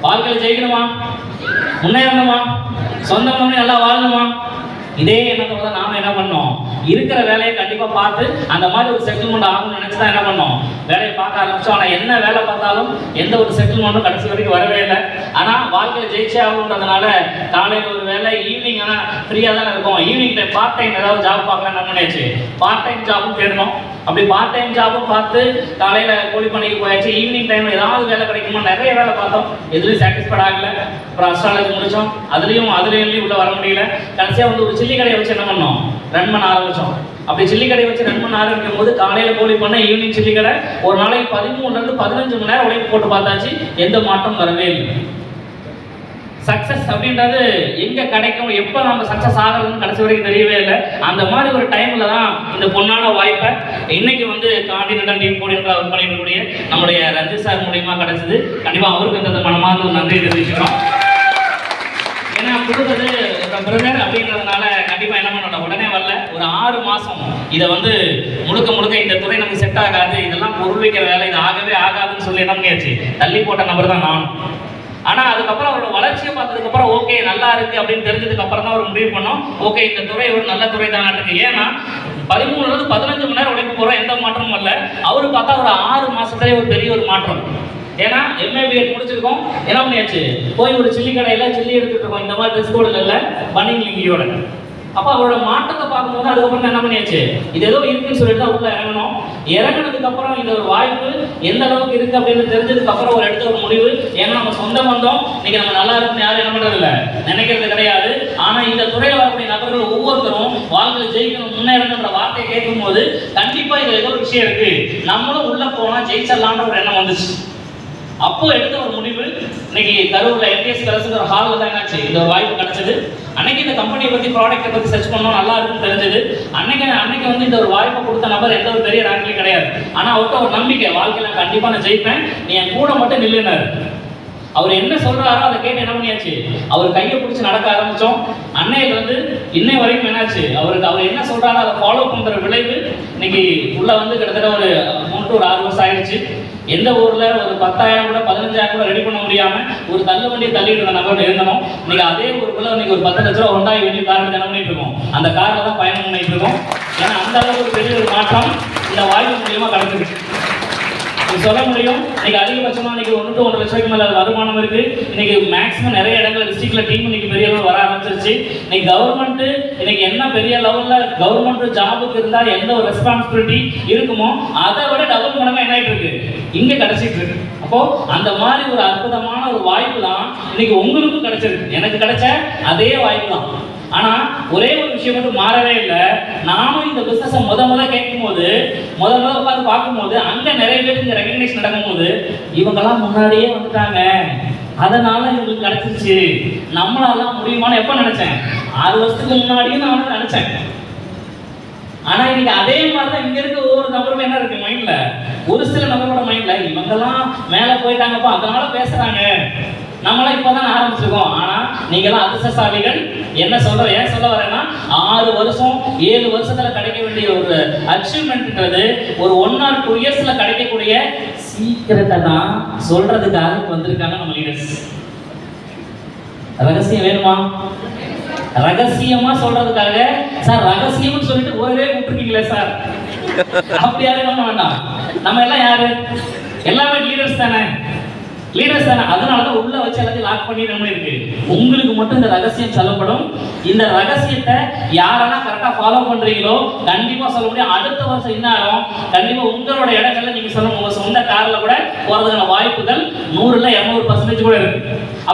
வாழ்க்கையில் ஜெயிக்கணுமா, முன்னேறணுமா, சொந்தம் பண்ணி நல்லா வாழணுமா, இதே எண்ணத்தோட தான் நாம என்ன பண்ணோம், இருக்கிற வேலையை கண்டிப்பா பார்த்து அந்த மாதிரி ஒரு செட்டில்மெண்ட் ஆகணும்னு நினைச்சு தான் என்ன பண்ணோம், வேலையை பார்க்க ஆரம்பிச்சோம். ஆனா என்ன வேலை பார்த்தாலும் எந்த ஒரு செட்டில்மெண்ட்டும் கடைசி வரைக்கும் வரவே இல்லை. ஆனா வாழ்க்கையில ஜெயிச்சே ஆகணுன்றதுனால காலையில் ஒரு வேலை, ஈவினிங் ஆனா ஃப்ரீயா தான் இருக்கும், ஈவினிங் டைம் பார்ட் டைம் ஏதாவது ஜாப் பார்க்கலாம் என்ன பண்ணியாச்சு, பார்ட் டைம் ஜாபும் தேடணும். அப்படி பார்ட் டைம் ஜாபும் பார்த்து காலையில கூலி பண்ணிக்கு போயாச்சு. ஈவினிங் டைம்ல ஏதாவது வேலை கிடைக்குமா, நிறைய வேலை பார்த்தோம், எதுலையும் சாட்டிஸ்ஃபைட் ஆகல. அப்புறம் அஸ்ட்ராலஜி முடிச்சோம், அதுலயும் உள்ள வர முடியல. கடைசியா வந்து ஒரு சில்லி கடையை வச்சு என்ன பண்ணோம், ரன் பண்ண ஆரம்பிச்சோம். அப்படி சில்லி கடை வச்சு ரன் பண்ண ஆரம்பிக்கும் போது காலையில கூலி பண்ண, ஈவினிங் சில்லி கடை, ஒரு நாளைக்கு 13 to 15 மணி நேரம் உழைப்பு போட்டு பார்த்தாச்சு, எந்த மாற்றம் வரவே இல்லை. சக்சஸ் அப்படின்றது எங்க கிடைக்கும், எப்ப நம்ம சக்சஸ் ஆகிறதுன்னு கடைசி வரைக்கும் தெரியவே இல்லை. அந்த மாதிரி ஒரு டைம்ல தான் இந்த பொன்னான வாய்ப்பை இன்னைக்கு வந்து காண்டினென்டல் டீம் கோடின்ற ஒர்க் பண்ணிருக்கக்கூடிய நம்முடைய ரஞ்சித் சார் மூலியமா கிடைச்சது. கண்டிப்பா அவருக்கு இந்த மனமார்ந்த ஒரு நன்றி தெரிவிச்சுக்கிறோம். ஏன்னா கொடுத்தது பிரதர் அப்படின்றதுனால கண்டிப்பா என்ன பண்ணணும், உடனே வரல, ஒரு 6 மாசம் இதை வந்து முழுக்க இந்த துறை நமக்கு செட் ஆகாது, இதெல்லாம் பொருள் வைக்கிற வேலை, இது ஆகவே ஆகாதுன்னு சொல்லி என்ன பண்ணியாச்சு, தள்ளி போட்ட நபர் தான் நான். ஆனா அதுக்கப்புறம் அவரோட வளர்ச்சியை பார்த்ததுக்கு அப்புறம் ஓகே நல்லா இருக்கு அப்படின்னு தெரிஞ்சதுக்கு அப்புறம் தான் ஒரு முடிவு பண்ணோம், ஓகே இந்த துறை ஒரு நல்ல துறை தான் இருக்கு. ஏன்னா 13 to 15 மணி நேரம் உழைப்பு போறோம், எந்த மாற்றமும் இல்லை. அவரு பார்த்தா ஒரு 6 மாசத்துலேயே ஒரு பெரிய ஒரு மாற்றம். ஏன்னா MABA முடிச்சிருக்கோம், என்ன பண்ணியாச்சு, போய் ஒரு சில்லி கடையில சில்லி எடுத்துட்டு இருக்கோம், இந்த மாதிரி ட்ரெஸ் கோடில் இல்லை, பன்னிங் லிங்கியோட. அப்போ அவரோட மாற்றத்தை பார்க்கும்போது அதுக்கப்புறம் என்ன பண்ணியாச்சு, இது ஏதோ இருக்குன்னு சொல்லிட்டு தான் உள்ள இறங்கணும். இறங்கினதுக்கு அப்புறம் இந்த ஒரு வாய்ப்பு எந்த அளவுக்கு இருக்கு அப்படின்னு தெரிஞ்சதுக்கு அப்புறம் ஒரு எடுத்த ஒரு முடிவு. ஏன்னா நம்ம சொந்த வந்தோம், இன்னைக்கு நம்ம நல்லா இருக்குன்னு யாரும் என்ன பண்றது இல்லை, நினைக்கிறது கிடையாது. ஆனா இந்த துறையில் வரக்கூடிய நபர்கள் ஒவ்வொருத்தரும் வாழ்க்கையில் ஜெயிக்கணும், முன்னேறணுன்ற வார்த்தையை கேட்கும் போது கண்டிப்பா இது ஏதோ ஒரு விஷயம் இருக்கு, நம்மளும் உள்ள போனா ஜெயிச்சிடலான்ற ஒரு எண்ணம் வந்துச்சு. அப்போ எடுத்த ஒரு முடிவு, இன்னைக்கு கரூர்ல MTS கலசுங்கிற ஹாலில் தான் என்னாச்சு இந்த ஒரு வாய்ப்பு கிடைச்சது. அன்னைக்கு இந்த கம்பெனியை பத்தி, ப்ராடக்ட்டை பத்தி சர்ச் பண்ணோம், நல்லா இருக்குன்னு தெரிஞ்சது. அன்னைக்கு வந்து இந்த ஒரு வாய்ப்பை கொடுத்த நபர் எந்த ஒரு பெரிய ரேங்க்லையும் கிடையாது. ஆனா அவர்கிட்ட ஒரு நம்பிக்கை, வாழ்க்கையில கண்டிப்பா நான் ஜெயிப்பேன், நீ என் கூட மட்டும் நில்லுனாரு. அவர் என்ன சொல்றாரோ அதை கேட்டு என்ன பண்ணியாச்சு, அவர் கையை பிடிச்சி நடக்க ஆரம்பிச்சோம். அன்னையில வந்து இன்னை வரைக்கும் என்னாச்சு, அவர் என்ன சொல்றாரோ அதை ஃபாலோ பண்ற விளைவு இன்னைக்கு உள்ள வந்து கிட்டத்தட்ட ஒரு 3 to 6 வருஷம் ஆயிடுச்சு. எந்த ஊர்ல ஒரு 10,000 கூட 15,000 கூட ரெடி பண்ண முடியாம ஒரு தள்ளு வண்டியை தள்ளிட்டு இருந்த நபர்கிட்ட இருந்தோம். இன்னைக்கு அதே ஊருக்குள்ள இன்னைக்கு ஒரு 10 லட்ச ரூபா Honda வெள்ளி கார் என்ன பண்ணிட்டு இருக்கோம், அந்த காரில் தான் பயணம் பண்ணிட்டு இருக்கோம். ஏன்னா அந்த அளவுக்கு பெரிய ஒரு மாற்றம் இந்த வாய்ப்பு மூலியமா கிடைச்சிருக்கு. சொல்ல முடியும், இன்னைக்கு அதிகபட்சமா இன்னைக்கு 1 to 1.5 லட்சம் மேல வருமானம் இருக்கு. இன்னைக்கு மேக்ஸிமம் நிறைய இடங்கள் டிஸ்ட்ரிக்ட்ல டீம் இன்னைக்கு பெரிய அளவு வர ஆரம்பிச்சிருச்சு. இன்னைக்கு கவர்மெண்ட் இன்னைக்கு என்ன பெரிய லெவல்ல கவர்மெண்ட் ஜாபுக்கு இருந்தா எந்த ஒரு ரெஸ்பான்சிபிலிட்டி இருக்குமோ அதை விட டபுள் மடங்கா என்ன ஆயிட்டு இருக்கு, இங்க கிடைச்சிட்டு இருக்கு. அப்போ அந்த மாதிரி ஒரு அற்புதமான ஒரு வாய்ப்பு தான் இன்னைக்கு உங்களுக்கும் கிடைச்சிருக்கு, எனக்கு கிடைச்ச அதே வாய்ப்பு தான். ஆனா ஒரே ஒரு விஷயம் மட்டும் மாறவே இல்லை. நானும் இந்த பிசினஸை முத கேட்கும் போது, உட்காந்து பார்க்கும்போது அங்க நிறைய பேருக்கு இந்த ரெகக்னேஷன் நடக்கும்போது இவங்கெல்லாம் முன்னாடியே வந்துட்டாங்க, அதனால இவங்களுக்கு கிடைச்சிருச்சு, நம்மளாலாம் முடியுமான்னு எப்ப நினைச்சேன், 6 வருஷத்துக்கு முன்னாடியே நான் நினைச்சேன். ஆனா இன்னைக்கு அதே மாதிரிதான் இங்க இருக்க ஒவ்வொரு நபரும் என்ன இருக்கு மைண்ட்ல, ஒரு சில நபரோட மைண்ட்ல இவங்கெல்லாம் மேல போயிட்டாங்கப்பா அதனால பேசுறாங்க, நம்மளாம் இப்பதான் ஆரம்பிச்சிருக்கோம். ஆனா நீங்களாம் அதிர்ஷ்டசாலிகள். என்ன சொல்ற, ஏன் சொல்ல வரேன்னா 6 வருஷம் 7 வருஷத்துல கிடைக்க வேண்டிய ஒரு அச்சீவ்மெண்ட்ன்றது ஒரு 1 or 2 இயர்ஸ்ல கிடைக்கக்கூடிய சீக்கிரத்தை தான் சொல்றதுக்காக வந்திருக்காங்க நம்ம லீடர்ஸ். ரகசியம் வேணுமா, ரகசியமா சொல்றதுக்காக சார் ரகசியம்னு சொல்லிட்டு ஒரே கூப்பிட்டுருக்கீங்களே சார், அப்படி யாரும் பண்ண வேண்டாம். நம்ம எல்லாம் யாரு, எல்லாமே லீடர்ஸ் தானே, அதனாலதான் உள்ள வச்சு எல்லாத்தையும் லாக் பண்ணி நம்ம இருக்கு. உங்களுக்கு மட்டும் இந்த ரகசியம் சொல்லப்படும். இந்த ரகசியத்தை யாரெல்லாம் கரெக்டா ஃபாலோ பண்றீங்களோ கண்டிப்பா சொல்ல முடியும். அடுத்த வருஷம் இன்னாலும் கண்டிப்பா உங்களோட இடங்கள்ல நீங்க சொல்ல, உங்க சொந்த கார்ல கூட போறதுக்கான வாய்ப்புகள் 100 to 200% கூட இருக்கு. அப்ப